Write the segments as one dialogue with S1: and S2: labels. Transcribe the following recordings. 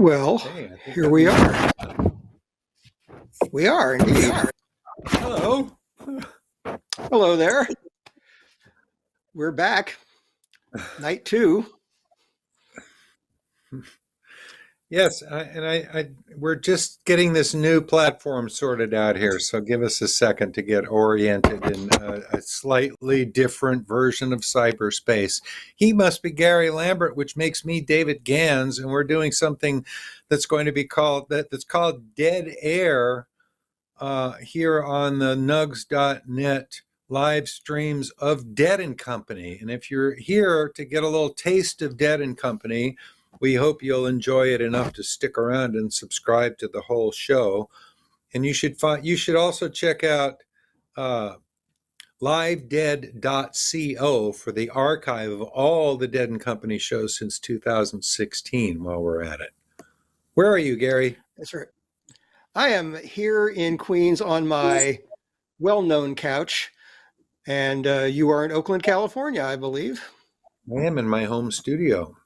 S1: Well,
S2: Hey, I think
S1: here we are. We are indeed.
S2: Hello.
S1: Hello there. We're back. Night 2.
S2: Yes, we're just getting this new platform sorted out here, so give us a second to get oriented in a slightly different version of cyberspace. He must be Gary Lambert, which makes me David Gans, and we're doing something that's going to be that's called Dead Air here on the nugs.net live streams of Dead and Company. And if you're here to get a little taste of Dead and Company, we hope you'll enjoy it enough to stick around and subscribe to the whole show. And you should also check out livedead.co for the archive of all the Dead and Company shows since 2016 while we're at it. Where are you, Gary?
S1: That's right. I am here in Queens on my well-known couch, and you are in Oakland, California, I believe.
S2: I am in my home studio.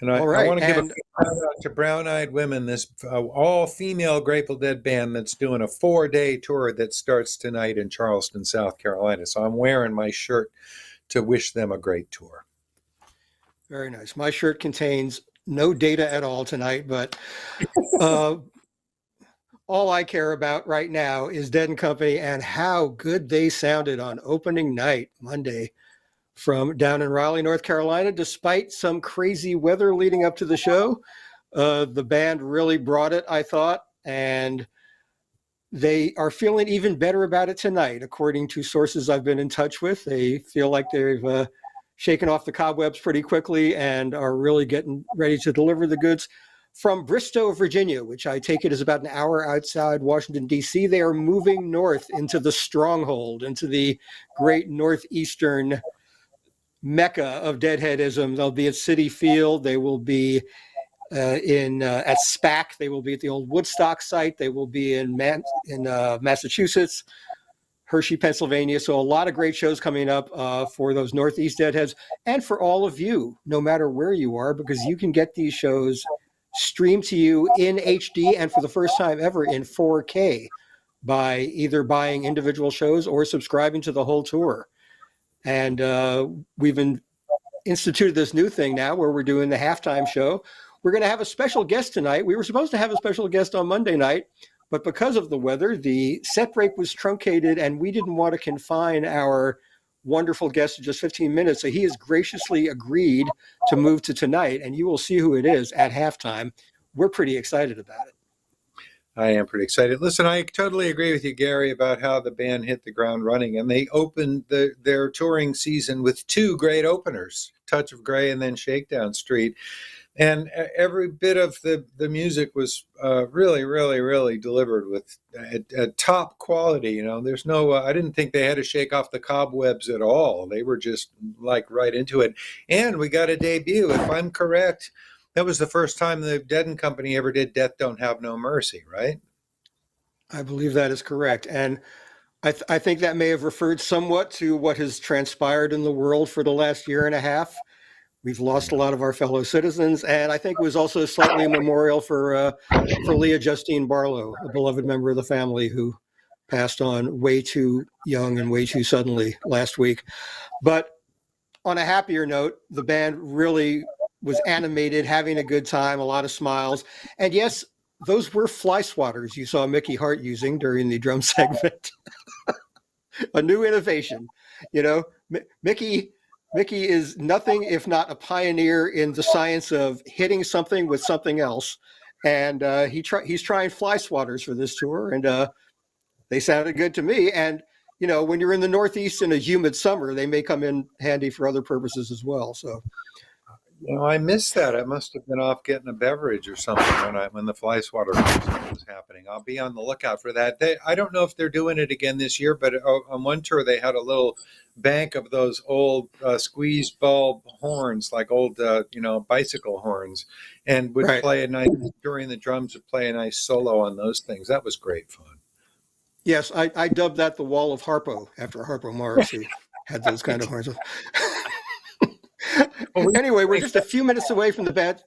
S2: And I
S1: All
S2: want to give a
S1: right.
S2: shout out to Brown Eyed Women, this all-female Grateful Dead band that's doing a 4-day tour that starts tonight in Charleston, South Carolina. So I'm wearing my shirt to wish them a great tour.
S1: Very nice. My shirt contains no data at all tonight, but all I care about right now is Dead and Company and how good they sounded on opening night, Monday, from down in Raleigh, North Carolina. Despite some crazy weather leading up to the show, the band really brought it, I thought, and they are feeling even better about it tonight. According to sources I've been in touch with, they feel like they've shaken off the cobwebs pretty quickly and are really getting ready to deliver the goods. From Bristow, Virginia, which I take it is about an hour outside Washington, D.C., they are moving north into the stronghold, into the great northeastern mecca of Deadheadism. They'll be at Citi Field. They will be at SPAC. They will be at the old Woodstock site. They will be in Massachusetts, Hershey, Pennsylvania. So a lot of great shows coming up for those Northeast Deadheads and for all of you, no matter where you are, because you can get these shows streamed to you in HD and for the first time ever in 4K by either buying individual shows or subscribing to the whole tour. And we've instituted this new thing now where we're doing the halftime show. We're going to have a special guest tonight. We were supposed to have a special guest on Monday night, but because of the weather, the set break was truncated and we didn't want to confine our wonderful guest to just 15 minutes. So he has graciously agreed to move to tonight, and you will see who it is at halftime. We're pretty excited about it.
S2: I am pretty excited. Listen, I totally agree with you, Gary, about how the band hit the ground running. And they opened their touring season with 2 great openers, Touch of Grey and then Shakedown Street. And every bit of the music was really, really, really delivered with a top quality. You know, there's no, I didn't think they had to shake off the cobwebs at all. They were just like right into it. And we got a debut. If I'm correct, that was the first time the Dead and Company ever did Death Don't Have No Mercy, right?
S1: I believe that is correct. And I think that may have referred somewhat to what has transpired in the world for the last year and a half. We've lost a lot of our fellow citizens, and I think it was also slightly a memorial for Leah Justine Barlow, a beloved member of the family who passed on way too young and way too suddenly last week. But on a happier note, the band really was animated, having a good time, a lot of smiles. And yes, those were fly swatters you saw Mickey Hart using during the drum segment. A new innovation. You know, Mickey is nothing if not a pioneer in the science of hitting something with something else. And he's trying fly swatters for this tour, and they sounded good to me. And, you know, when you're in the Northeast in a humid summer, they may come in handy for other purposes as well. So,
S2: you know, I missed that. I must have been off getting a beverage or something when the fly swatter was happening. I'll be on the lookout for that. I don't know if they're doing it again this year, but on one tour they had a little bank of those old squeeze bulb horns, like old bicycle horns, and would play a nice during the drums would play a nice solo on those things. That was great fun.
S1: Yes, I dubbed that the Wall of Harpo after Harpo Morris, who had those kind of horns. Anyway, we're just a few minutes away from the band.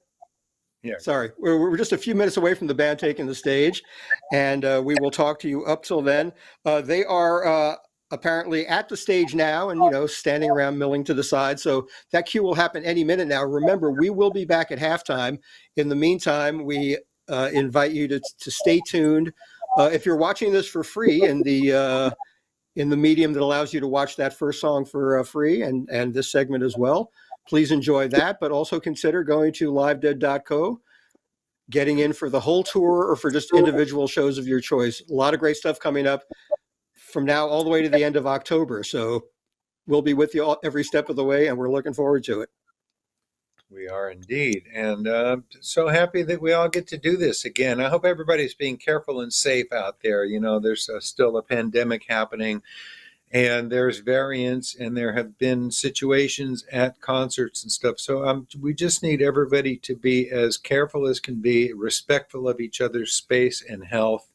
S2: Yeah.
S1: Sorry, we're just a few minutes away from the band taking the stage, and we will talk to you up till then. They are apparently at the stage now and, standing around milling to the side. So that cue will happen any minute now. Remember, we will be back at halftime. In the meantime, we invite you to stay tuned. If you're watching this for free in the medium that allows you to watch that first song for free and this segment as well, please enjoy that, but also consider going to livedead.co, getting in for the whole tour or for just individual shows of your choice. A lot of great stuff coming up from now all the way to the end of October. So we'll be with you all every step of the way, and we're looking forward to it.
S2: We are indeed. And so happy that we all get to do this again. I hope everybody's being careful and safe out there. There's still a pandemic happening, and there's variants, and there have been situations at concerts and stuff. So we just need everybody to be as careful as can be, respectful of each other's space and health.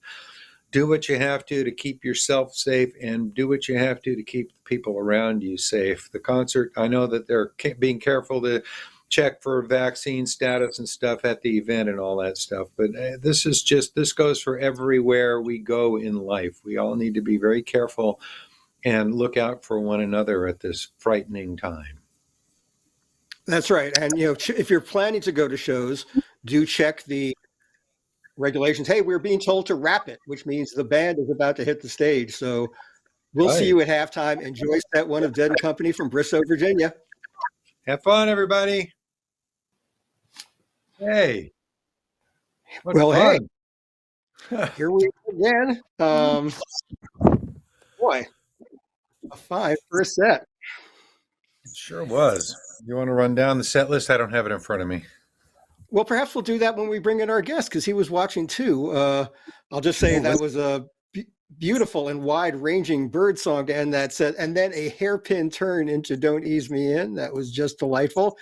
S2: Do what you have to keep yourself safe, and do what you have to keep the people around you safe. The concert, I know that they're being careful to check for vaccine status and stuff at the event and all that stuff. But this goes for everywhere we go in life. We all need to be very careful and look out for one another at this frightening time.
S1: That's right. And, if you're planning to go to shows, do check the regulations. Hey, we're being told to wrap it, which means the band is about to hit the stage. So we'll see you at halftime. Enjoy set one of Dead & Company from Bristol, Virginia.
S2: Have fun, everybody. Hey.
S1: Well, fun. Hey, here we are again. Boy, a 5 for a set.
S2: It sure was. You want to run down the set list? I don't have it in front of me.
S1: Well, perhaps we'll do that when we bring in our guest, because he was watching too. I'll just say that was a beautiful and wide-ranging bird song to end that set, and then a hairpin turn into Don't Ease Me In. That was just delightful.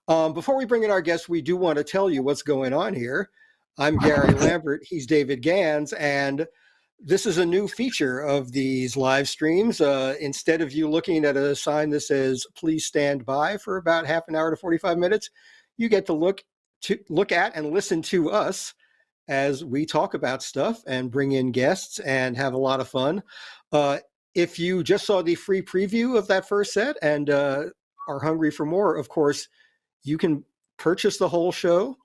S1: Before we bring in our guest, we do want to tell you what's going on here. I'm Gary Lambert. He's David Gans, and this is a new feature of these live streams. Instead of you looking at a sign that says, please stand by for about half an hour to 45 minutes, you get to look at and listen to us as we talk about stuff and bring in guests and have a lot of fun. If you just saw the free preview of that first set and are hungry for more, of course, you can purchase the whole show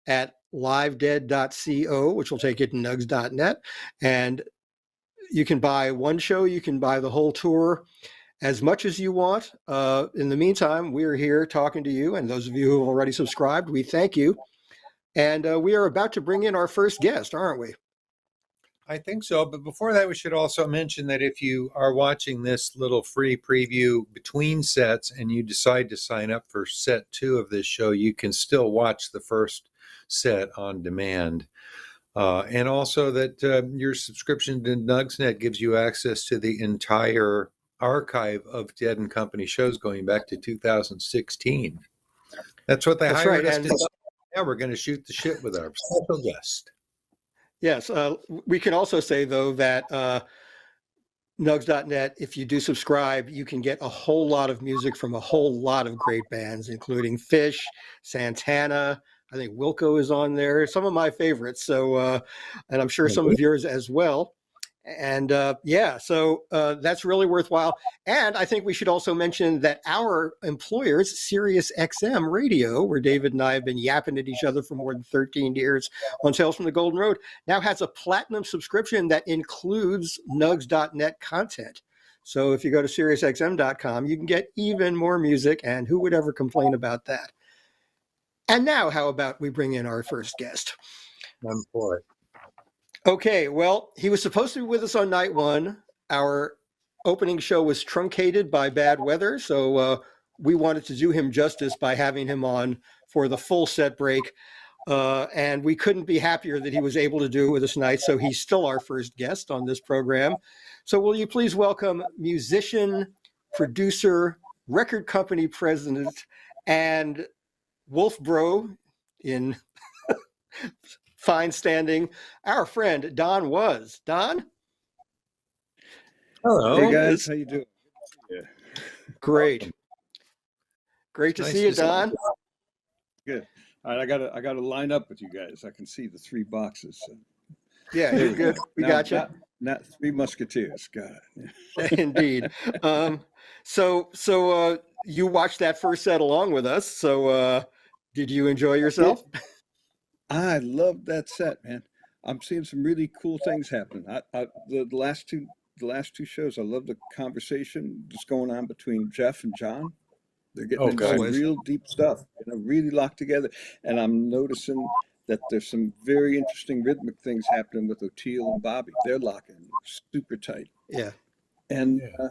S1: at livedead.co, which will take you to nugs.net. And you can buy one show, you can buy the whole tour, as much as you want. In the meantime, we're here talking to you, and those of you who have already subscribed, we thank you. And we are about to bring in our first guest, aren't we?
S2: I think so. But before that, we should also mention that if you are watching this little free preview between sets and you decide to sign up for set 2 of this show, you can still watch the first set on demand. And also that your subscription to Nugsnet gives you access to the entire archive of Dead & Company shows going back to 2016. That's what they hired us to do. Yeah, we're going to shoot the shit with our special guest.
S1: Yes. We can also say, though, that nugs.net, if you do subscribe, you can get a whole lot of music from a whole lot of great bands, including Fish, Santana. I think Wilco is on there. Some of my favorites. So, and I'm sure some of yours as well. And so that's really worthwhile. And I think we should also mention that our employers, SiriusXM Radio, where David and I have been yapping at each other for more than 13 years on Tales from the Golden Road, now has a platinum subscription that includes nugs.net content. So if you go to SiriusXM.com, you can get even more music, and who would ever complain about that? And now, how about we bring in our first guest?
S2: I'm for it.
S1: Okay, well, he was supposed to be with us on night 1. Our opening show was truncated by bad weather, so we wanted to do him justice by having him on for the full set break. And we couldn't be happier that he was able to do it with us tonight, so he's still our first guest on this program. So will you please welcome musician, producer, record company president, and Wolf Bro in fine standing, our friend Don Was. Don?
S3: Hello. Hey guys, how you doing?
S1: Yeah. Great. Great to see you, Don.
S3: Good. All right, I gotta line up with you guys. I can see the three boxes. So
S1: Yeah,
S3: there
S1: you're
S3: we
S1: good.
S3: go.
S1: We
S3: Now,
S1: got you.
S3: not Three Musketeers. Got it.
S1: Indeed. So you watched that first set along with us. So did you enjoy
S3: Did
S1: yourself?
S3: I love that set, man. I'm seeing some really cool things happening. The last two shows, I love the conversation that's going on between Jeff and John. They're getting
S2: Oh,
S3: into
S2: good.
S3: some
S1: Always.
S3: real deep stuff, really locked together. And I'm noticing that there's some very interesting rhythmic things happening with O'Teal and Bobby. They're locking super tight.
S1: Yeah.
S3: And
S2: Yeah.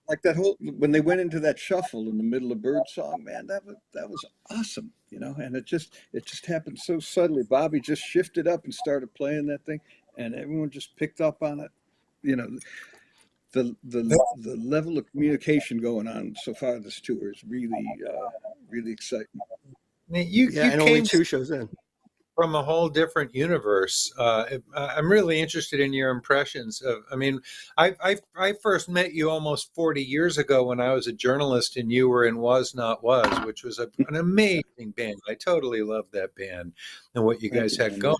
S3: like that whole when they went into that shuffle in the middle of Birdsong, man, that was awesome, And it just happened so subtly. Bobby just shifted up and started playing that thing, and everyone just picked up on it. You know, the level of communication going on so far this tour is really exciting.
S1: Yeah.
S2: You
S1: And only
S2: came
S1: two shows in.
S2: from a whole different universe. I'm really interested in your impressions of. I mean, I first met you almost 40 years ago when I was a journalist, and you were in Was Not Was, which was an amazing band. I totally loved that band and what you
S3: Thank
S2: guys
S3: you,
S2: had
S3: man.
S2: going.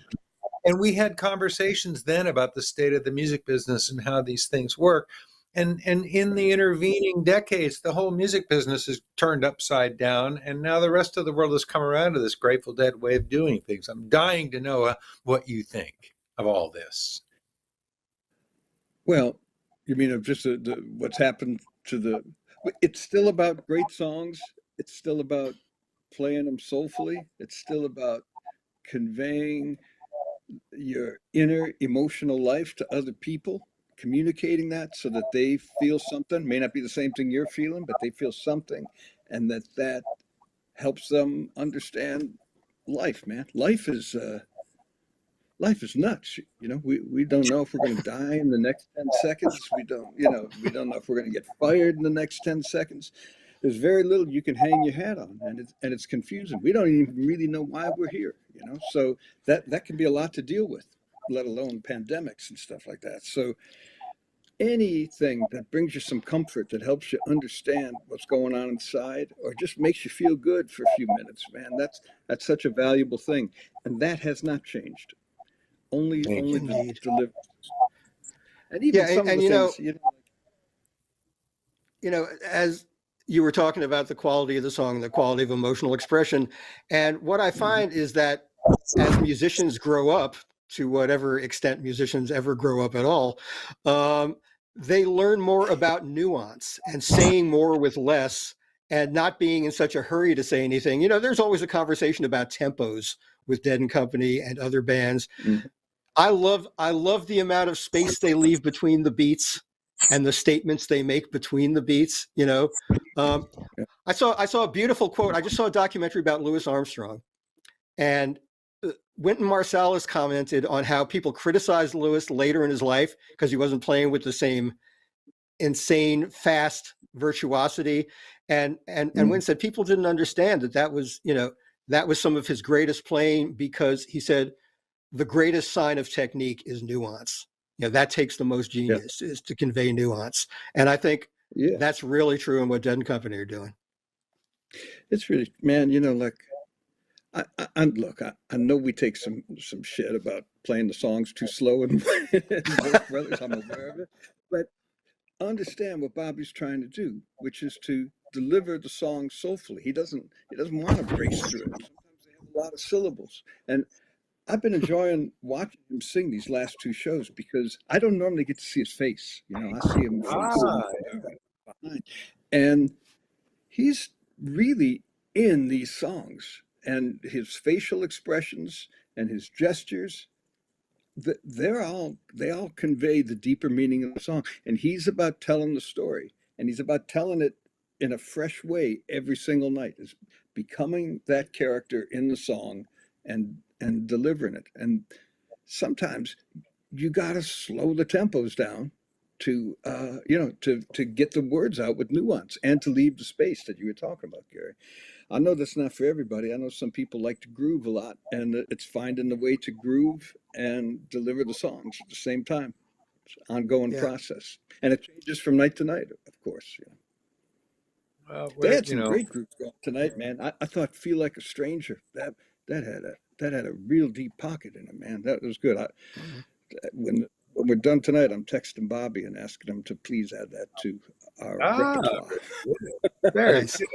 S2: And we had conversations then about the state of the music business and how these things work. And in the intervening decades, the whole music business is turned upside down, and now the rest of the world has come around to this Grateful Dead way of doing things. I'm dying to know what you think of all this.
S3: Well, you mean of just what's happened to the? It's still about great songs. It's still about playing them soulfully. It's still about conveying your inner emotional life to other people, communicating that so that they feel something. May not be the same thing you're feeling, but they feel something, and that helps them understand life, man. Life is nuts. We don't know if we're going to die in the next 10 seconds. We don't know if we're going to get fired in the next 10 seconds. There's very little you can hang your hat on, and it's confusing. We don't even really know why we're here. So that can be a lot to deal with, let alone pandemics and stuff like that. So anything that brings you some comfort, that helps you understand what's going on inside, or just makes you feel good for a few minutes, man, that's such a valuable thing. And that has not changed.
S2: Thank
S3: Only
S2: you.
S3: the
S1: Indeed.
S3: delivery. And even
S1: Yeah.
S3: some of
S1: And
S3: the things,
S1: as you were talking about the quality of the song, the quality of emotional expression, and what I
S3: Mhm.
S1: find is that as musicians grow up, to whatever extent musicians ever grow up at all, um, they learn more about nuance and saying more with less and not being in such a hurry to say anything. There's always a conversation about tempos with Dead and Company and other bands.
S3: Mhm.
S1: I love the amount of space they leave between the beats and the statements they make between the beats. Um,
S3: Yeah.
S1: I saw a beautiful quote. I just saw a documentary about Louis Armstrong, and Wynton Marsalis commented on how people criticized Louis later in his life because he wasn't playing with the same insane fast virtuosity, and Wynton
S3: Mhm.
S1: said people didn't understand that was some of his greatest playing, because he said the greatest sign of technique is nuance. That takes the most
S3: Yeah.
S1: genius, is to convey nuance. And I think
S3: Yeah.
S1: that's really true in what Dead and Company are doing.
S3: It's really, man, like look, I know we take some shit about playing the songs too slow and Voice Brothers. I'm aware of it, but understand what Bobby's trying to do, which is to deliver the song soulfully. He doesn't want to race through it. Sometimes they have a lot of syllables, and I've been enjoying watching him sing these last two shows because I don't normally get to see his face. I see him from
S2: Ah,
S3: behind, and he's really in these songs, and his facial expressions and his gestures, they all convey the deeper meaning of the song. And he's about telling the story, and he's about telling it in a fresh way every single night, is becoming that character in the song, and delivering it. And sometimes you got to slow the tempos down to get the words out with nuance, and to leave the space that you were talking about, Gary. I know that's not for everybody. I know some people like to groove a lot, and it's finding the way to groove and deliver the songs at the same time. It's an ongoing
S1: Yeah.
S3: process, and it changes from night to night, of course. They
S2: we're,
S3: had some great groups going tonight, man. I thought "Feel Like a Stranger" that had a real deep pocket in it, man. That was good.
S1: Mhm.
S3: When we're done tonight, I'm texting Bobby and asking him to please add that to our
S2: ah,
S3: repertoire.
S2: very
S1: Nice.
S2: good.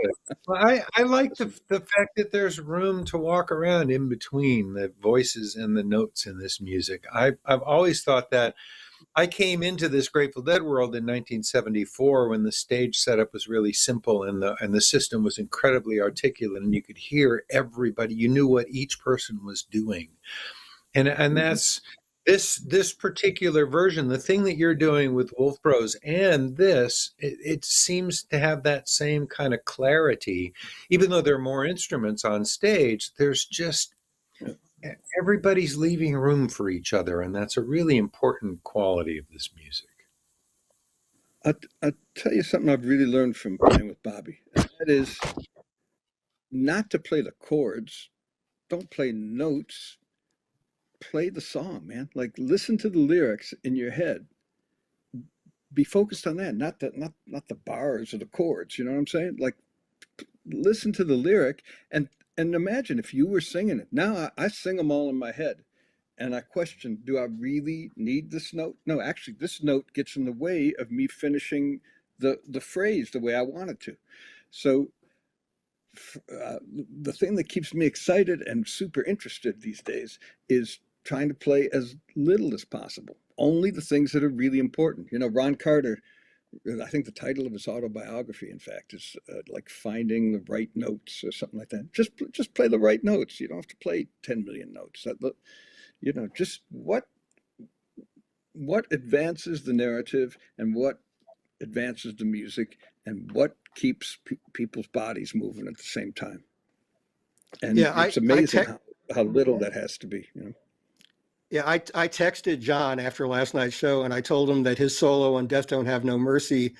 S2: Well, I like the fact that there's room to walk around in between the voices and the notes in this music. I've always thought that. I came into this Grateful Dead world in 1974 when the stage setup was really simple and the system was incredibly articulate and you could hear everybody. You knew what each person was doing, and
S3: Mhm.
S2: that's this particular version. The thing that you're doing with Wolf Bros and this, it seems to have that same kind of clarity, even though there are more instruments on stage. There's just everybody's leaving room for each other, and that's a really important quality of this music.
S3: I'll tell you something I've really learned from playing with Bobby, and that is not to play the chords. Don't play notes. Play the song, man. Like listen to the lyrics in your head. Be focused on that, not the bars or the chords. You know what I'm saying? Like listen to the lyric and imagine if you were singing it. Now I sing them all in my head, and I question: do I really need this note? No, actually, this note gets in the way of me finishing the phrase the way I want it to. So the thing that keeps me excited and super interested these days is trying to play as little as possible. Only the things that are really important. You know, Ron Carter, I think the title of his autobiography, in fact, is like finding the right notes or something like that. Just play the right notes. You don't have to play 10 million notes. You know, just what advances the narrative and what advances the music and what keeps people's bodies moving at the same time. And
S1: Yeah,
S3: it's amazing how little that has to be, you know.
S1: I texted John after last night's show and I told him that his solo on Death Don't Have No Mercy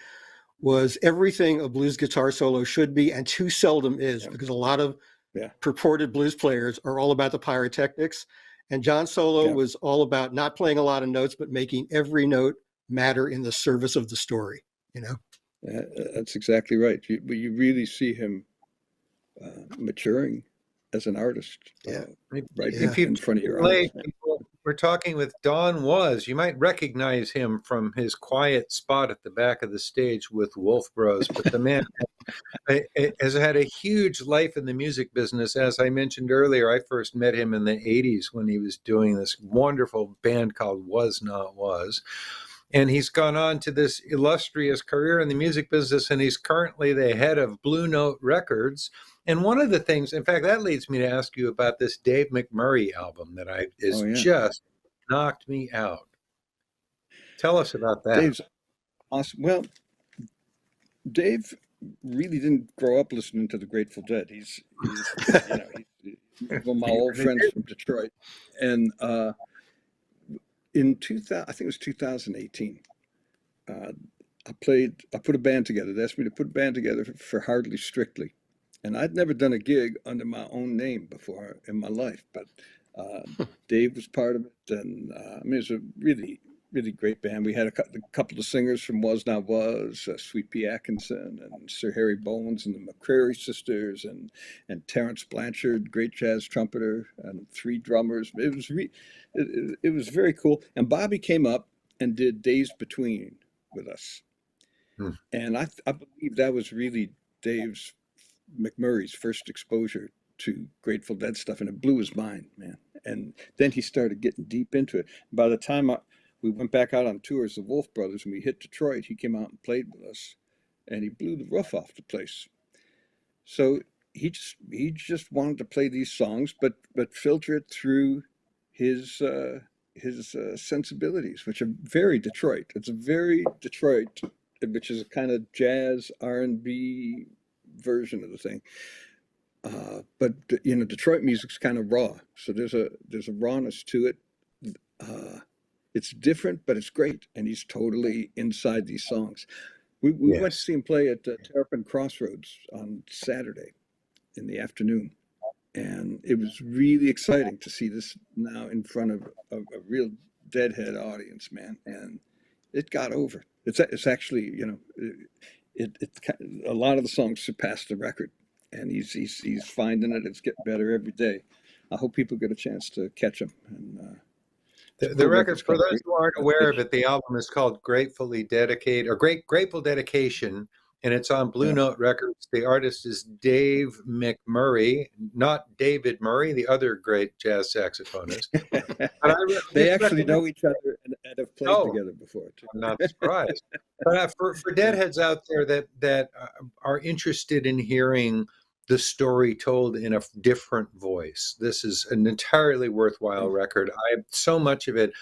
S1: was everything a blues guitar solo should be and too seldom is,
S3: Yeah.
S1: because a lot of
S3: Yeah.
S1: purported blues players are all about the pyrotechnics. And John's solo
S3: Yeah.
S1: was all about not playing a lot of notes, but making every note matter in the service of the story, you know?
S3: That's exactly right. You really see him maturing as an artist
S1: Yeah.
S3: right
S1: Yeah.
S2: If you
S3: in front of your
S2: lay
S3: eyes.
S2: people, we're talking with Don Was. You might recognize him from his quiet spot at the back of the stage with Wolf Bros, but the man has had a huge life in the music business. As I mentioned earlier, I first met him in the 80s when he was doing this wonderful band called Was Not Was. And he's gone on to this illustrious career in the music business, and he's currently the head of Blue Note Records. And one of the things, in fact, that leads me to ask you about this Dave McMurray album that is
S3: Oh yeah,
S2: just knocked me out. Tell us about that.
S3: Dave's awesome. Well, Dave really didn't grow up listening to the Grateful Dead. He's you know he's one of my old friends from Detroit, and in 2000, I think it was 2018. Uh, I put a band together. They asked me to put a band together for Hardly Strictly, and I'd never done a gig under my own name before in my life. But uh, Dave was part of it, and I mean, it was a really great band. We had a couple of singers from Was Not Was, Sweet Pea Atkinson, and Sir Harry Bones, and the McCrary sisters, and Terrence Blanchard, great jazz trumpeter, and three drummers. It was very cool. And Bobby came up and did Days Between with us.
S2: Hmm.
S3: And I believe that was really Dave's McMurray's first exposure to Grateful Dead stuff, and it blew his mind, man. And then he started getting deep into it. By the time we went back out on tours, the Wolf Brothers, and we hit Detroit, he came out and played with us, and he blew the roof off the place. So he just wanted to play these songs, but filter it through his sensibilities, which are very Detroit. It's a very Detroit, which is a kind of jazz R&B version of the thing. But you know, Detroit music's kind of raw, so there's a rawness to it. It's different, but it's great, and he's totally inside these songs. We went to
S2: Yes.
S3: see him play at Terrapin Crossroads on Saturday in the afternoon, and it was really exciting to see this now in front of a real Deadhead audience, man. And it got over. It's actually, you know, a lot of the songs surpassed the record, and he's finding it. It's getting better every day. I hope people get a chance to catch him. And it's a
S2: The
S3: cool record.
S2: record,
S3: It's
S2: for
S3: called
S2: those who aren't aware of it, the album is called Gratefully Dedicate, or Grateful Dedication, and it's on Blue
S3: Yeah.
S2: Note Records. The artist is Dave McMurray, not David Murray, the other great jazz saxophonist.
S3: They
S2: just
S3: actually
S2: recommend-
S3: know each other and have played
S2: Oh,
S3: together before too.
S2: I'm not surprised. But for deadheads out there that are interested in hearing the story told in a different voice, this is an entirely worthwhile record. So much of it,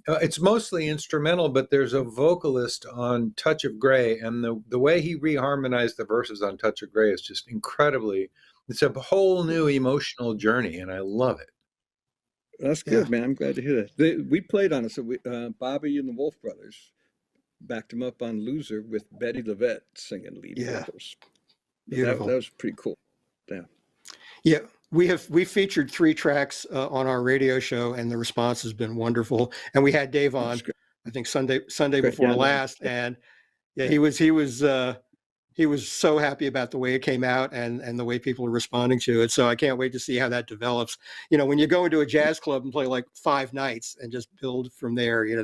S2: it's mostly instrumental, but there's a vocalist on Touch of Grey, and the way he reharmonized the verses on Touch of Grey is just incredibly. It's a whole new emotional journey, and I love it.
S3: That's good, man. I'm glad to hear that. We played on it. So Bobby and the Wolf Brothers backed him up on Loser with Betty LaVette singing lead vocals.
S1: Beautiful.
S3: That was pretty cool. Yeah.
S1: Yeah, we featured 3 tracks on our radio show, and the response has been wonderful. And we had Dave on, I think Sunday before last, and yeah, he was so happy about the way it came out and the way people are responding to it. So I can't wait to see how that develops. You know, when you go into a jazz club and play like 5 nights and just build from there, you know,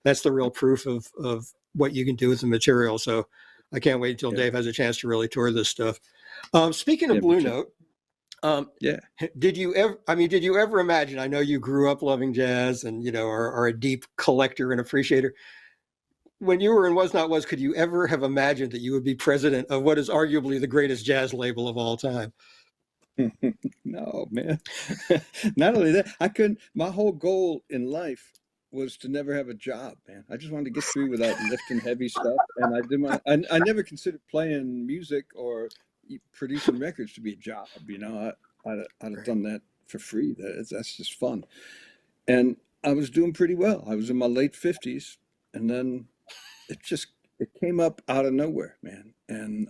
S1: that's the real proof of what you can do with the material. So I can't wait until Dave has a chance to really tour this stuff. Speaking of Blue Note, did you ever imagine, I know you grew up loving jazz and, you know, are a deep collector and appreciator. When you were in Was Not Was, could you ever have imagined that you would be president of what is arguably the greatest jazz label of all time?
S3: No, man. Not only that, I couldn't. My whole goal in life was to never have a job, man. I just wanted to get through without lifting heavy stuff. And I never considered playing music or producing records to be a job. You know, I'd have done that for free. That's just fun. And I was doing pretty well. I was in my late 50s, and then it came up out of nowhere, man. And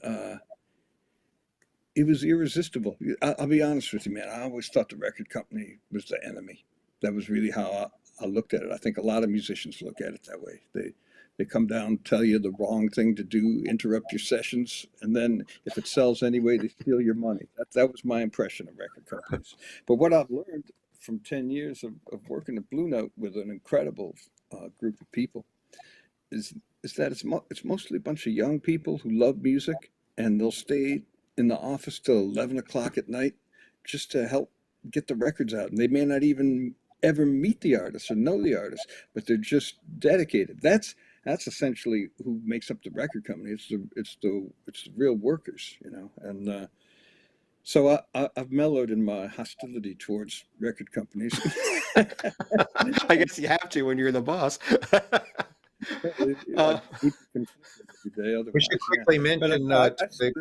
S3: it was irresistible. I'll be honest with you, man. I always thought the record company was the enemy. That was really how I looked at it. I think a lot of musicians look at it that way. They come down, tell you the wrong thing to do, interrupt your sessions, and then if it sells anyway, they steal your money. That was my impression of record companies. But what I've learned from 10 years of working at Blue Note with an incredible group of people is that it's mostly a bunch of young people who love music, and they'll stay in the office till 11 o'clock at night just to help get the records out. And they may not even ever meet the artist or know the artist, but they're just dedicated. That's essentially who makes up the record company. It's the real workers, you know. And so I've mellowed in my hostility towards record companies.
S1: I guess you have to when you're the boss.
S3: We
S2: should quickly mention
S3: I see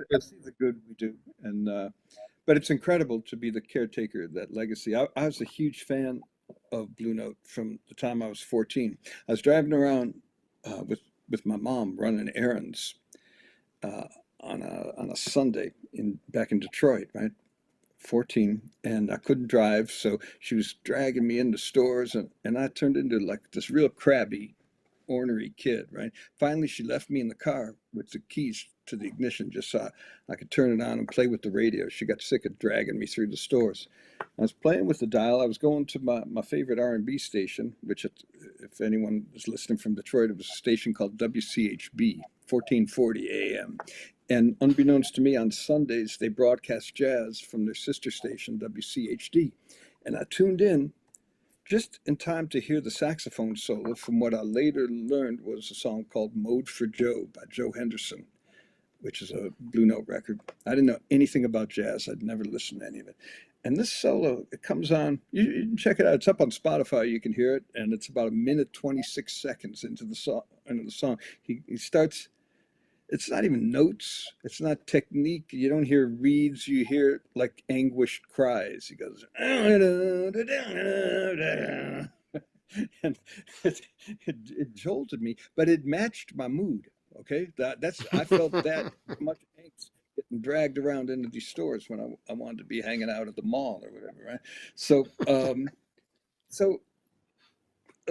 S3: the good we do, and but it's incredible to be the caretaker of that legacy. I was a huge fan of Blue Note from the time I was 14. I was driving around with my mom running errands on a Sunday back in Detroit, right? 14, and I couldn't drive, so she was dragging me into stores, and I turned into like this real crabby, ornery kid, right? Finally, she left me in the car with the keys to the ignition just so I could turn it on and play with the radio. She got sick of dragging me through the stores. I was playing with the dial. I was going to my favorite R&B station, which if anyone was listening from Detroit, it was a station called WCHB, 1440 AM. And unbeknownst to me, on Sundays, they broadcast jazz from their sister station, WCHD. And I tuned in just in time to hear the saxophone solo from what I later learned was a song called Mode for Joe by Joe Henderson, which is a Blue Note record. I didn't know anything about jazz. I'd never listened to any of it. And this solo, it comes on, you can check it out. It's up on Spotify, you can hear it, and it's about 1:26 into the song. He starts, it's not even notes, it's not technique. You don't hear reeds, you hear like anguished cries. He goes, and it jolted me, but it matched my mood. Okay, I felt that much angst getting dragged around into these stores when I wanted to be hanging out at the mall or whatever, right? So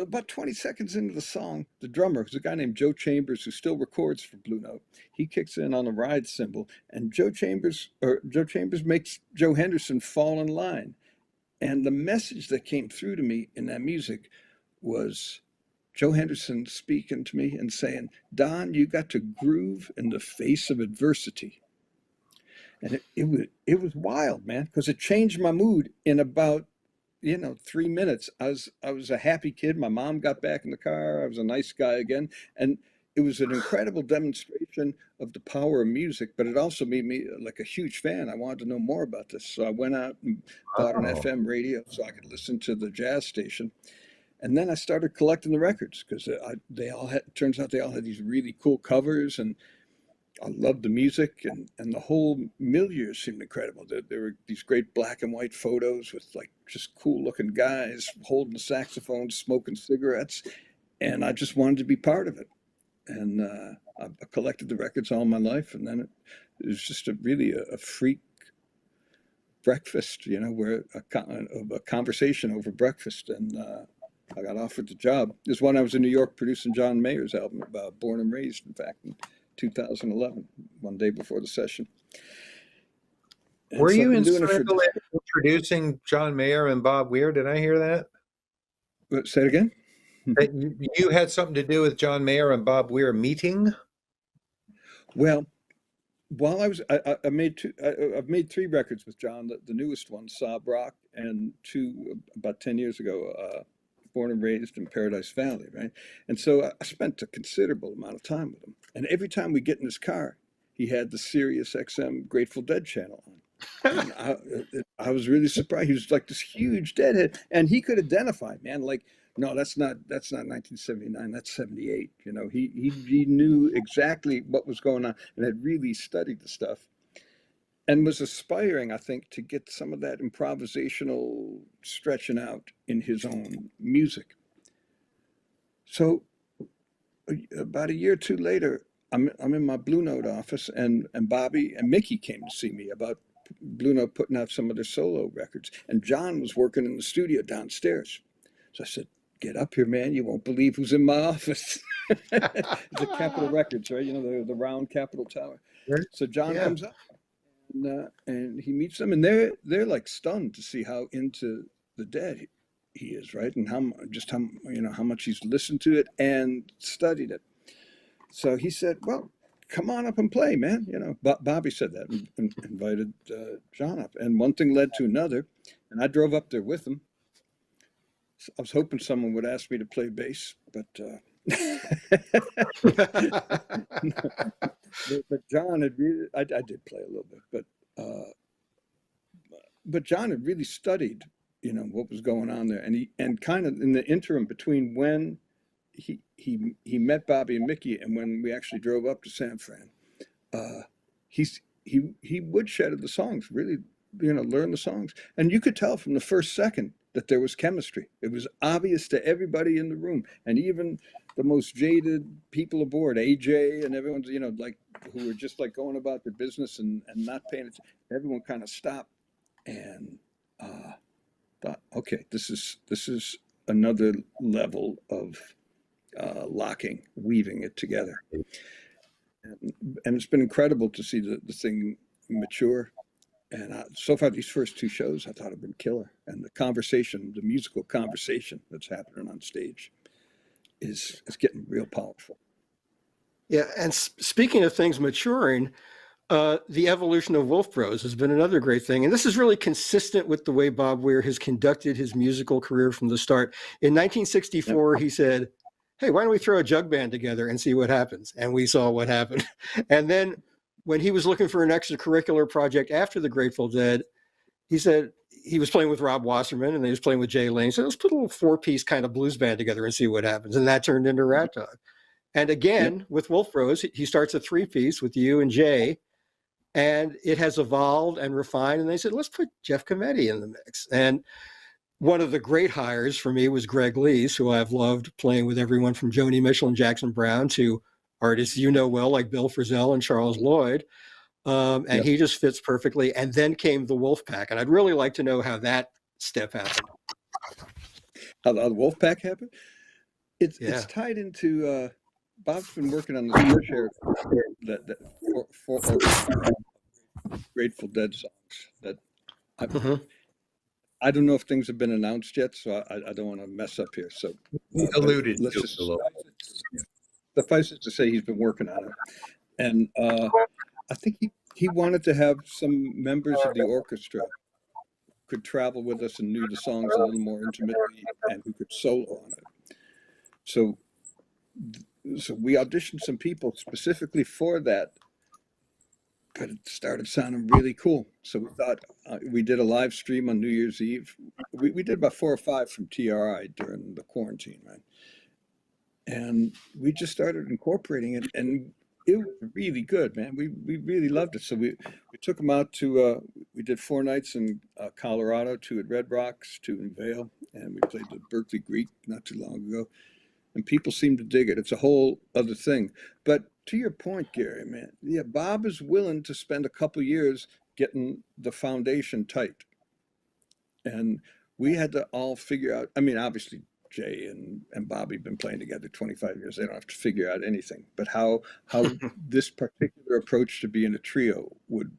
S3: about 20 seconds into the song, the drummer, who's a guy named Joe Chambers, who still records for Blue Note, he kicks in on the ride cymbal, and Joe Chambers makes Joe Henderson fall in line. And the message that came through to me in that music was Joe Henderson speaking to me and saying, "Don, you got to groove in the face of adversity." And it was wild, man, because it changed my mood in about 3 minutes. I was a happy kid. My mom got back in the car. I was a nice guy again, and it was an incredible demonstration of the power of music. But it also made me like a huge fan. I wanted to know more about this, so I went out and bought an FM radio so I could listen to the jazz station. And then I started collecting the records because turns out they all had these really cool covers, and I loved the music, and the whole milieu seemed incredible. There were these great black and white photos with like just cool looking guys holding the saxophones, smoking cigarettes, and I just wanted to be part of it. And I collected the records all my life, and then it was just really a freak breakfast, where a conversation over breakfast, and I got offered the job. This one I was in New York producing John Mayer's album, Born and Raised, in fact. 2011, one day before the session. And
S2: Were
S3: so
S2: you
S3: I've been doing it
S2: instrumental in introducing John Mayer and Bob Weir? Did I hear that?
S3: Say it again?
S2: That you had something to do with John Mayer and Bob Weir meeting?
S3: Well, while I've made 3 records with John. The newest one, Sob Rock, and 2 about 10 years ago, Born and Raised in Paradise Valley, right? And so I spent a considerable amount of time with him. And every time we get in his car, he had the SiriusXM Grateful Dead channel on. And I was really surprised. He was like this huge Deadhead, and he could identify, man, like, no, that's not 1979, that's 78. He knew exactly what was going on and had really studied the stuff, and was aspiring, I think, to get some of that improvisational stretching out in his own music. So about a year or 2 later, I'm in my Blue Note office, and Bobby and Mickey came to see me about Blue Note putting out some of their solo records. And John was working in the studio downstairs. So I said, "Get up here, man. You won't believe who's in my office." The Capitol Records, right? The round Capitol Tower. So John comes up. And he meets them, and they're like stunned to see how into the Dead he is, right? And how much he's listened to it and studied it. So he said, "Well, come on up and play, man." Bobby said that and invited John up, and one thing led to another, and I drove up there with him. So I was hoping someone would ask me to play bass, but but John had really, I did play a little bit, but John had really studied, what was going on there, and kind of in the interim between when he met Bobby and Mickey and when we actually drove up to San Fran, he woodshedded the songs, really, learn the songs, and you could tell from the first second that there was chemistry. It was obvious to everybody in the room, and even the most jaded people aboard, AJ and everyone's, like, who were just like going about their business and not paying attention. Everyone kind of stopped and thought, okay, this is another level of weaving it together. And it's been incredible to see the thing mature. And so far, these first 2 shows, I thought have been killer. And the musical conversation that's happening on stage is getting real powerful.
S1: Yeah, and speaking of things maturing, the evolution of Wolf Bros has been another great thing. And this is really consistent with the way Bob Weir has conducted his musical career from the start. In 1964, he said, "Hey, why don't we throw a jug band together and see what happens?" And we saw what happened. And then when he was looking for an extracurricular project after the Grateful Dead, he said he was playing with Rob Wasserman and he was playing with Jay Lane. So let's put a little 4-piece kind of blues band together and see what happens. And that turned into Rat Dog. And again, with Wolf Bros, he starts a 3-piece with you and Jay, and it has evolved and refined. And they said, let's put Jeff Cometti in the mix. And one of the great hires for me was Greg Lees, who I've loved playing with everyone from Joni Mitchell and Jackson Browne to artists well, like Bill Frisell and Charles Lloyd. And he just fits perfectly. And then came the Wolf Pack. And I'd really like to know how that step happened.
S3: How the Wolf Pack happened?
S1: Yeah.
S3: It's tied into Bob's been working on this share that for Grateful Dead songs that I,
S1: Mhm.
S3: I don't know if things have been announced yet, so I don't want to mess up here. So,
S2: He
S3: but
S2: alluded
S3: let's
S2: to it
S3: just
S2: a little.
S3: suffice it to say he's been working on it, and I think he wanted to have some members of the orchestra could travel with us and knew the songs a little more intimately and who could solo on it. So, so we auditioned some people specifically for that, but it started sounding really cool. So we thought we did a live stream on New Year's Eve. We did about 4 or 5 from TRI during the quarantine, right? And we just started incorporating it, and it was really good, man. We really loved it. So we took them out to we did 4 nights in Colorado, 2 at Red Rocks, 2 in Vail, and we played the Berkeley Greek not too long ago. And people seem to dig it. It's a whole other thing. But to your point, Gary, man, yeah, Bob is willing to spend a couple years getting the foundation tight. And we had to all figure out, I mean, obviously Jay and Bobby have been playing together 25 years. They don't have to figure out anything. But how this particular approach to being a trio would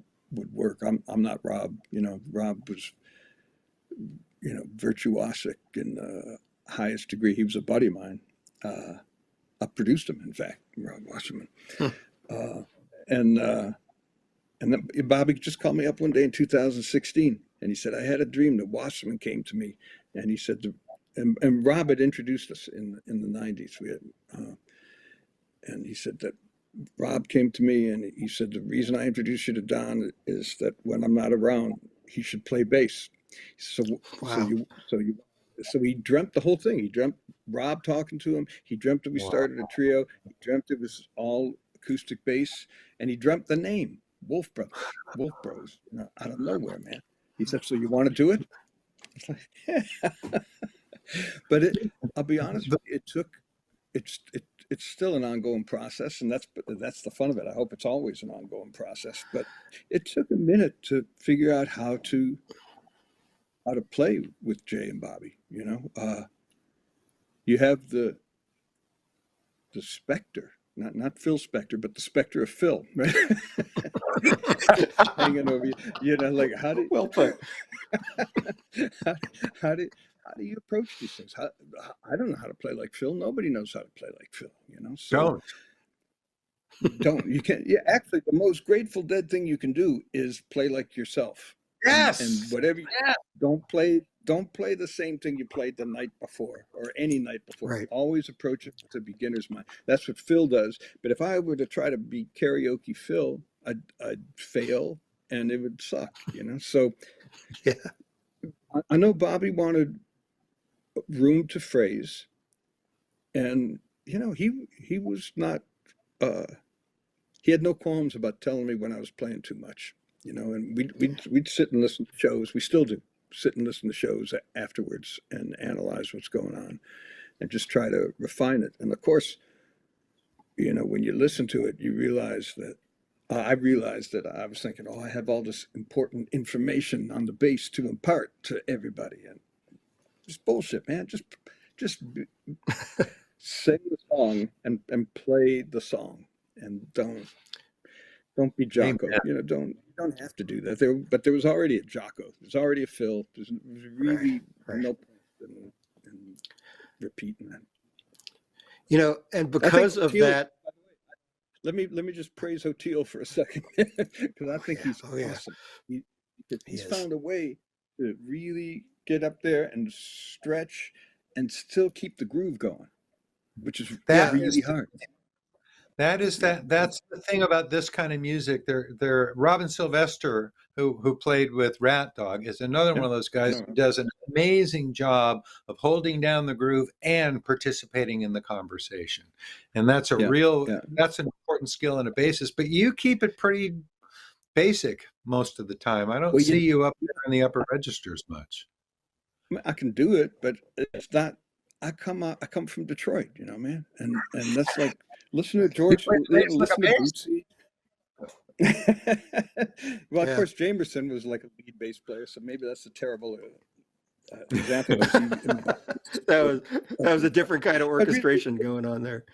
S3: work. I'm not Rob. You know, Rob was, you know, virtuosic in the highest degree. He was a buddy of mine. I produced him, in fact, Rob Wasserman. Uh, and then Bobby just called me up one day in 2016, and he said, I had a dream that Wasserman came to me, and he said, and Rob had introduced us in the 90s. We had, and he said that Rob came to me, and he said, the reason I introduced you to Don is that when I'm not around, he should play bass. So,
S1: Wow.
S3: so he dreamt the whole thing. He dreamt Rob talking to him. He dreamt that we started a trio. He dreamt it was all acoustic bass, and he dreamt the name Wolf Brothers, Wolf Bros, you know, out of nowhere, man. He said, "So you want to do it?" It's like, yeah. But I'll be honest with you, it took. It's still an ongoing process, and that's the fun of it. I hope it's always an ongoing process. But it took a minute to figure out how to play with Jay and Bobby. You know, you have the specter, not Phil Spector, but the specter of Phil, right? Hanging over you. You know, like how do
S1: Well put.
S3: how do you approach these things? I don't know how to play like Phil. Nobody knows how to play like Phil. You know, so don't you can't. Yeah, actually, the most Grateful Dead thing you can do is play like yourself.
S2: Yes.
S3: And whatever.
S2: Yeah.
S3: Don't play the same thing you played the night before or any night before.
S1: Right.
S3: Always approach it with a beginner's mind. That's what Phil does. But if I were to try to be karaoke Phil, I'd fail and it would suck, you know? So
S1: Yeah.
S3: I know Bobby wanted room to phrase, and you know, he was not he had no qualms about telling me when I was playing too much, you know, and we'd sit and listen to shows. We still do sit and listen to shows afterwards and analyze what's going on and just try to refine it. And of course, you know, when you listen to it, you realize that I realized that I was thinking, oh, I have all this important information on the bass to impart to everybody, and just bullshit, man. Just sing the song and play the song, and don't be Jocko.
S2: Amen.
S3: You know, don't have to do that. But there was already a Jocko. There's already a Phil. There's really
S1: Right.
S3: no point in repeating that.
S1: You know, and because of
S3: Teal,
S1: that,
S3: let me just praise O'Teal for a second, because I think he's
S1: yeah.
S3: awesome. He's
S1: is.
S3: found a way to really get up there and stretch and still keep the groove going, which is really hard.
S2: That's the thing about this kind of music. Robin Sylvester, who played with Rat Dog, is another one of those guys who does an amazing job of holding down the groove and participating in the conversation. And that's that's an important skill and a basis. But you keep it pretty basic most of the time. I don't see you up there in the upper registers much.
S3: I can do it, but it's not. I come from Detroit, you know, man, and that's like listen to George, listen to Bootsy. Well, of course, Jamerson was like a lead bass player, so maybe that's a terrible example was he,
S1: that was a different kind of orchestration going on there.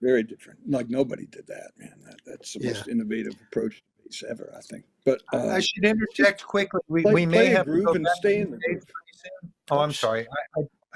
S3: very different. Like nobody did that, man. That's the most innovative approach to bass ever, I think. But
S2: I should interject quickly. We may
S3: play a
S2: have to
S3: groove
S2: go
S3: and
S2: back
S3: stay
S2: to
S3: in the
S2: the stage
S3: groove.
S2: pretty soon. Oh, I'm sorry.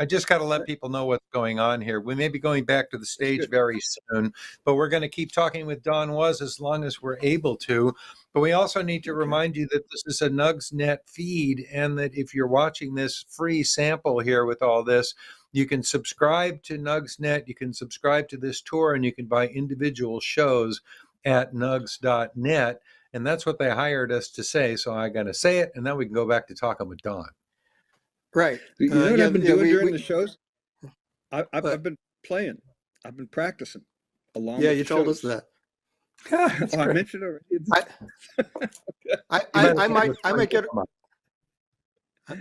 S2: I just got to let people know what's going on here. We may be going back to the stage
S3: Good.
S2: very soon, but we're going to keep talking with Don Was as long as we're able to. But we also need to remind you that this is a NugsNet feed, and that if you're watching this free sample here with all this, you can subscribe to NugsNet, you can subscribe to this tour, and you can buy individual shows at nugs.net. And that's what they hired us to say. So I got to say it, and then we can go back to talking with Don.
S1: Right.
S3: You know what I've been doing during
S1: we,
S3: the shows? I've been playing. I've been practicing along
S1: yeah,
S3: with
S1: you
S3: the
S1: told
S3: shows.
S1: us that.
S3: Oh, I mentioned it already.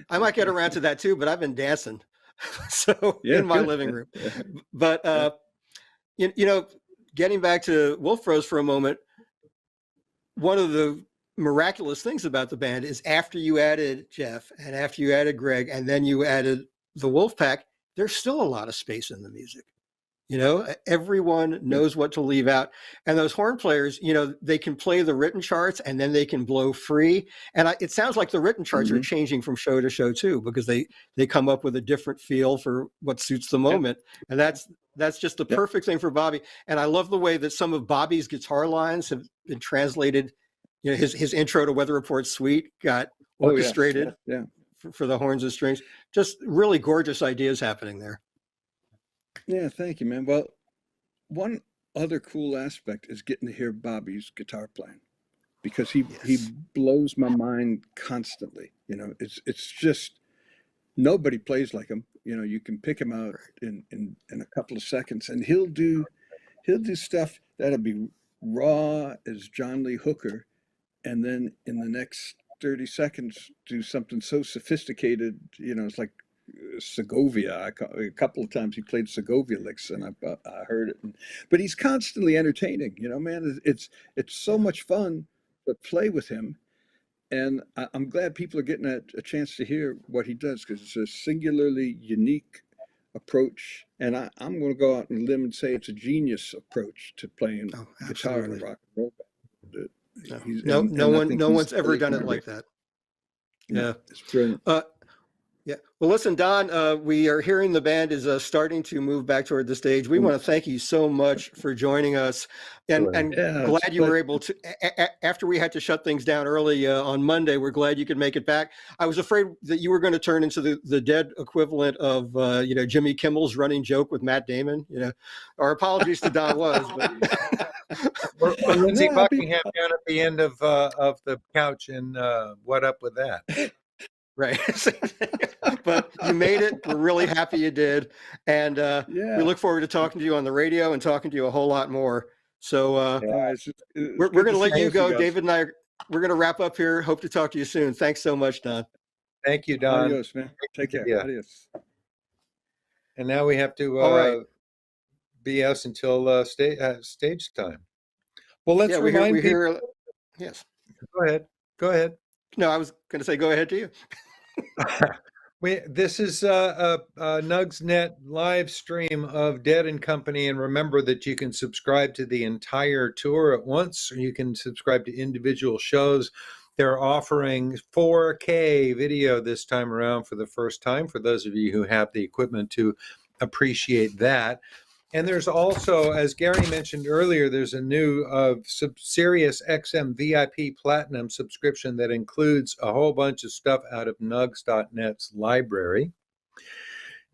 S1: I might get around to that too, but I've been dancing. So
S3: Yeah,
S1: in my
S3: good.
S1: living room. But you know, getting back to Wolf Rose for a moment, one of the miraculous things about the band is after you added Jeff and after you added Greg and then you added the Wolf Pack, there's still a lot of space in the music. You know, everyone knows what to leave out. And those horn players, you know, they can play the written charts and then they can blow free. And it sounds like the written charts are changing from show to show too, because they come up with a different feel for what suits the moment. And that's just the perfect thing for Bobby. And I love the way that some of Bobby's guitar lines have been translated. You know, his intro to Weather Report Suite got orchestrated for the horns and strings. Just really gorgeous ideas happening there.
S3: Yeah, thank you, man. Well, one other cool aspect is getting to hear Bobby's guitar playing, because he blows my mind constantly. You know, it's just nobody plays like him. You know, you can pick him out in a couple of seconds, and he'll do stuff that'll be raw as John Lee Hooker, and then in the next 30 seconds do something so sophisticated. You know, it's like Segovia. A couple of times he played Segovia licks, and I heard it. But he's constantly entertaining. You know, man, it's so much fun to play with him, and I'm glad people are getting a chance to hear what he does, because it's a singularly unique approach. And I'm going to go out on a limb and say it's a genius approach to playing guitar in a rock and roll band.
S1: No one's ever done it like that. Yeah,
S3: it's brilliant.
S1: Yeah. Well, listen, Don, we are hearing the band is starting to move back toward the stage. We want to thank you so much for joining us, and glad you were able to, after we had to shut things down early on Monday, we're glad you could make it back. I was afraid that you were going to turn into the Dead equivalent of, Jimmy Kimmel's running joke with Matt Damon. You know, our apologies to Don Was, but
S2: or Lindsey Buckingham down at the end of the couch, and what up with that?
S1: Right. But you made it. We're really happy you did. And we look forward to talking to you on the radio and talking to you a whole lot more. So we're going to let you go. David and I, we're going to wrap up here. Hope to talk to you soon. Thanks so much, Don.
S2: Thank you, Don.
S3: Adios, man. Take care.
S2: Yeah.
S3: Adios.
S2: And now we have to BS until stage time. Well, let's remind people.
S1: Yes.
S2: Go ahead.
S1: No, I was going to say, go ahead to you.
S2: This is a NugsNet live stream of Dead and Company, and remember that you can subscribe to the entire tour at once, or you can subscribe to individual shows. They're offering 4K video this time around for the first time, for those of you who have the equipment to appreciate that. And there's also, as Gary mentioned earlier, there's a new SiriusXM VIP Platinum subscription that includes a whole bunch of stuff out of nugs.net's library.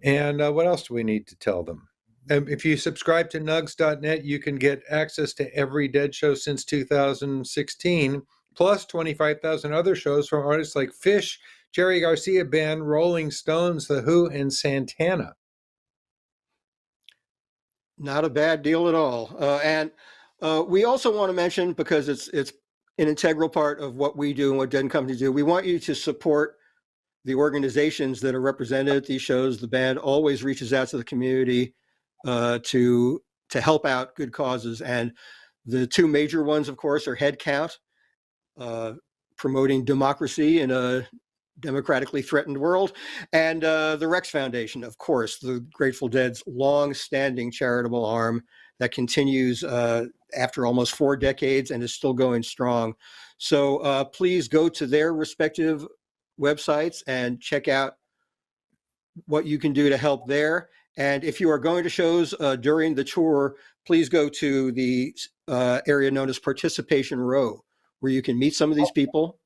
S2: And what else do we need to tell them? If you subscribe to nugs.net, you can get access to every Dead show since 2016, plus 25,000 other shows from artists like Fish, Jerry Garcia Band, Rolling Stones, The Who, and Santana.
S1: Not a bad deal at all. And we also want to mention, because it's an integral part of what we do and what Dead and Company do, we want you to support the organizations that are represented at these shows. The band always reaches out to the community to help out good causes. And the two major ones, of course, are Head Count, promoting democracy in a democratically threatened world. And the Rex Foundation, of course, the Grateful Dead's long-standing charitable arm that continues after almost 4 decades and is still going strong. So please go to their respective websites and check out what you can do to help there. And if you are going to shows during the tour, please go to the area known as Participation Row, where you can meet some of these people.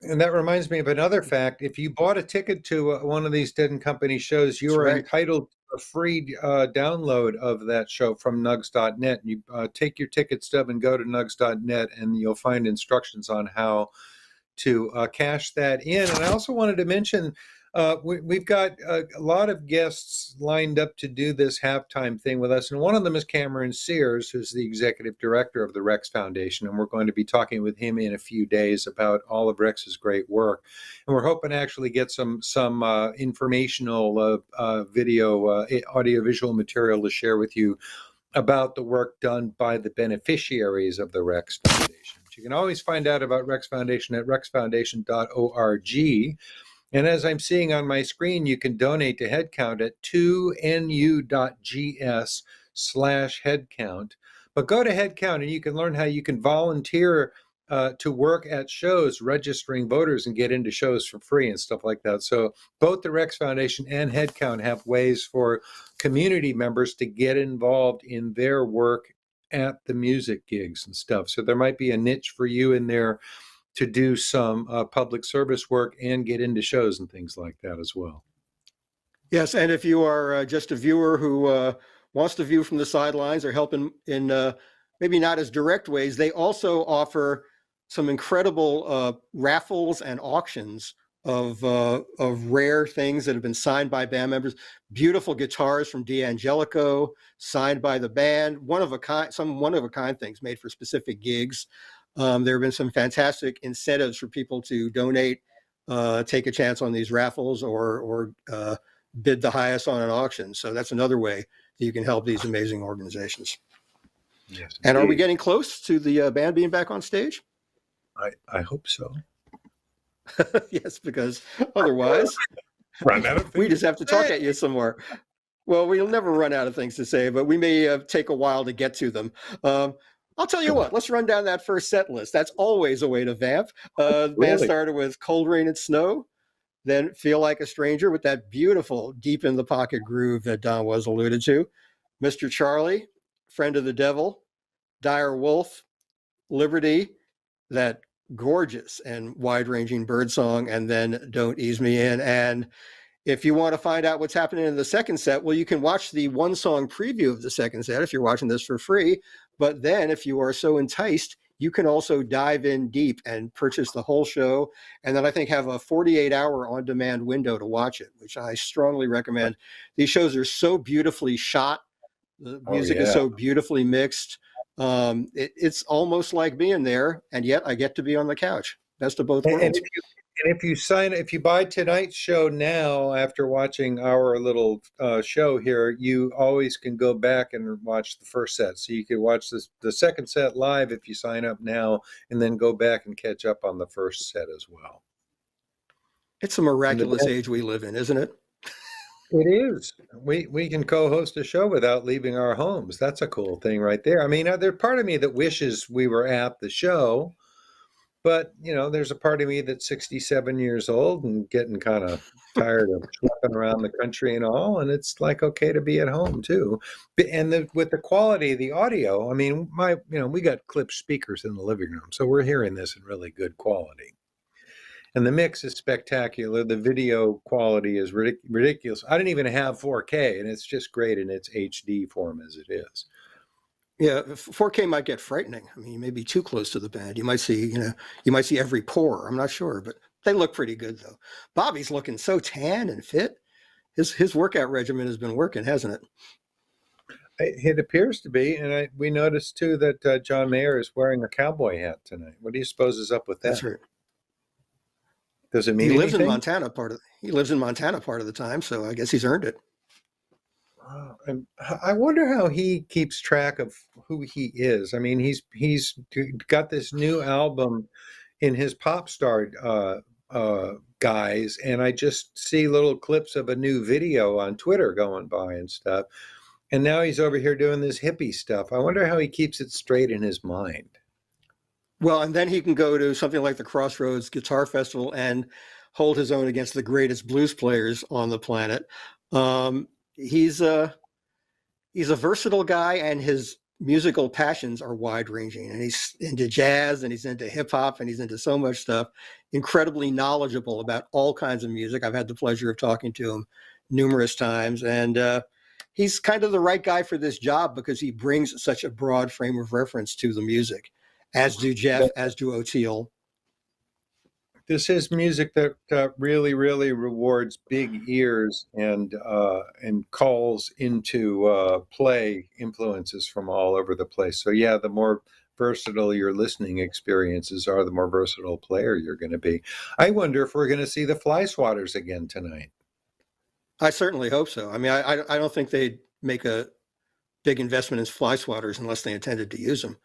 S2: And that reminds me of another fact. If you bought a ticket to one of these Dead and Company shows, you are entitled to a free download of that show from nugs.net. You take your ticket stub and go to nugs.net, and you'll find instructions on how to cash that in. And I also wanted to mention we've got a lot of guests lined up to do this halftime thing with us. And one of them is Cameron Sears, who's the executive director of the Rex Foundation. And we're going to be talking with him in a few days about all of Rex's great work. And we're hoping to actually get some informational video, audiovisual material to share with you about the work done by the beneficiaries of the Rex Foundation. You can always find out about Rex Foundation at rexfoundation.org. And as I'm seeing on my screen, you can donate to Headcount at 2nu.gs/headcount. But go to Headcount and you can learn how you can volunteer to work at shows, registering voters and get into shows for free and stuff like that. So both the Rex Foundation and Headcount have ways for community members to get involved in their work at the music gigs and stuff. So there might be a niche for you in there to do some public service work and get into shows and things like that as well.
S1: Yes, and if you are just a viewer who wants to view from the sidelines or help in maybe not as direct ways, they also offer some incredible raffles and auctions of rare things that have been signed by band members. Beautiful guitars from D'Angelico, signed by the band. Some one-of-a-kind things made for specific gigs. There have been some fantastic incentives for people to donate, take a chance on these raffles, or bid the highest on an auction. So that's another way that you can help these amazing organizations.
S2: Yes,
S1: and are we getting close to the band being back on stage?
S2: I hope so.
S1: Yes, because otherwise
S2: run out of
S1: we just have to talk at you some more. Well, we'll never run out of things to say, but we may take a while to get to them. I'll tell you what, let's run down that first set list. That's always a way to vamp. The band started with Cold Rain and Snow, then Feel Like a Stranger with that beautiful deep in the pocket groove that Don was alluded to. Mr. Charlie, Friend of the Devil, Dire Wolf, Liberty, that gorgeous and wide-ranging bird song, and then Don't Ease Me In. And if you want to find out what's happening in the second set, well, you can watch the one-song preview of the second set if you're watching this for free. But then if you are so enticed, you can also dive in deep and purchase the whole show. And then I think have a 48-hour on-demand window to watch it, which I strongly recommend. These shows are so beautifully shot. The music is so beautifully mixed. It's almost like being there, and yet I get to be on the couch. Best of both worlds.
S2: And if you buy tonight's show now after watching our little show here, you always can go back and watch the first set. So you can watch the second set live if you sign up now, and then go back and catch up on the first set as well.
S1: It's a miraculous age we live in, isn't it?
S2: It is. We can co-host a show without leaving our homes. That's a cool thing right there. I mean, there's part of me that wishes we were at the show, but, there's a part of me that's 67 years old and getting kind of tired of schlepping around the country and all, and it's like okay to be at home too. And with the quality of the audio, I mean, we got clipped speakers in the living room, so we're hearing this in really good quality. And the mix is spectacular. The video quality is ridiculous. I didn't even have 4K, and it's just great in its HD form as it is.
S1: Yeah, 4K might get frightening. I mean, you may be too close to the band. You might see, every pore. I'm not sure, but they look pretty good though. Bobby's looking so tan and fit. His workout regimen has been working, hasn't it?
S2: It appears to be, and we noticed too that John Mayer is wearing a cowboy hat tonight. What do you suppose is up with that?
S1: That's right.
S2: Does it mean
S1: he lives
S2: anything?
S1: He lives in Montana part of the time, so I guess he's earned it.
S2: And I wonder how he keeps track of who he is. I mean, he's got this new album in his pop star guys, and I just see little clips of a new video on Twitter going by and stuff. And now he's over here doing this hippie stuff. I wonder how he keeps it straight in his mind.
S1: Well, and then he can go to something like the Crossroads Guitar Festival and hold his own against the greatest blues players on the planet. He's a versatile guy, and his musical passions are wide ranging. And he's into jazz, and he's into hip hop, and he's into so much stuff. Incredibly knowledgeable about all kinds of music. I've had the pleasure of talking to him numerous times, and he's kind of the right guy for this job because he brings such a broad frame of reference to the music. As do Jeff, as do Oteil.
S2: This is music that really, really rewards big ears and calls into play influences from all over the place. So yeah, the more versatile your listening experiences are, the more versatile player you're going to be. I wonder if we're going to see the Fly Swatters again tonight.
S1: I certainly hope so. I mean, I don't think they'd make a big investment in Fly Swatters unless they intended to use them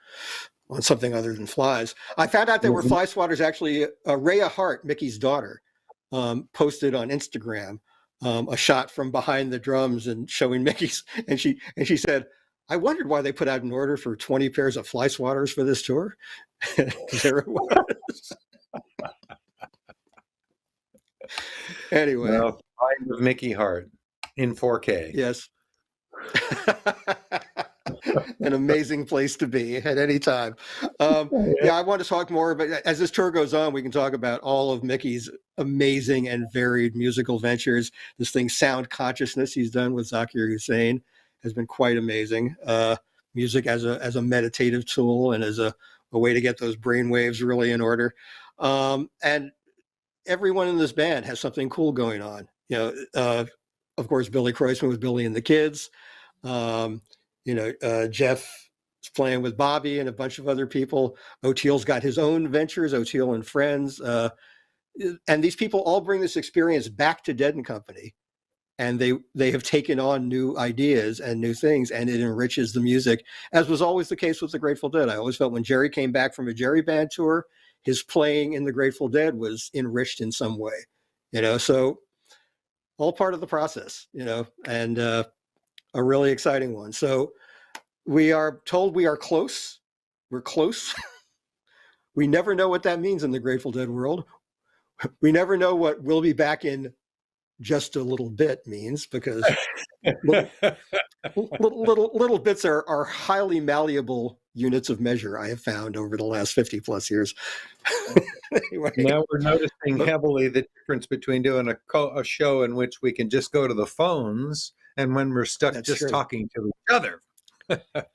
S1: on something other than flies. I found out there were Fly Swatters. Actually, Rhea Hart, Mickey's daughter, posted on Instagram a shot from behind the drums and showing Mickey's, and she said, "I wondered why they put out an order for 20 pairs of Fly Swatters for this tour." There it was. Anyway,
S2: Well, Mind of Mickey Hart in 4K.
S1: Yes. An amazing place to be at any time. Yeah, I want to talk more, but as this tour goes on, we can talk about all of Mickey's amazing and varied musical ventures. This thing, Sound Consciousness, he's done with Zakir Hussain, has been quite amazing. Music as a meditative tool and as a way to get those brain waves really in order. And everyone in this band has something cool going on. Of course, Billy Kreuzman with Billy and the Kids. Jeff is playing with Bobby and a bunch of other people. Oteil's got his own ventures, Oteil and Friends. And these people all bring this experience back to Dead and Company. And they have taken on new ideas and new things, and it enriches the music, as was always the case with the Grateful Dead. I always felt when Jerry came back from a Jerry Band tour, his playing in the Grateful Dead was enriched in some way, so all part of the process, and a really exciting one. So we are told we are close. We're close. We never know what that means in the Grateful Dead world. We never know what "we'll be back in just a little bit" means, because little bits are highly malleable units of measure, I have found over the last 50 plus years. Anyway.
S2: Now we're noticing heavily the difference between doing a show in which we can just go to the phones and when we're stuck just talking to each other.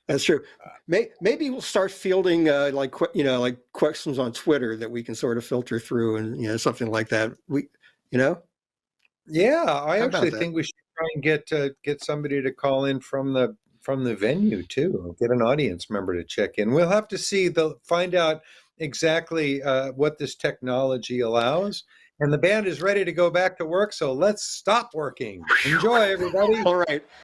S1: That's true. Maybe we'll start fielding like questions on Twitter that we can sort of filter through, and something like that.
S2: Yeah, I actually think we should try and get somebody to call in from the venue too. Get an audience member to check in. We'll have to find out exactly what this technology allows. And the band is ready to go back to work, so let's stop working. Enjoy, everybody.
S1: All right.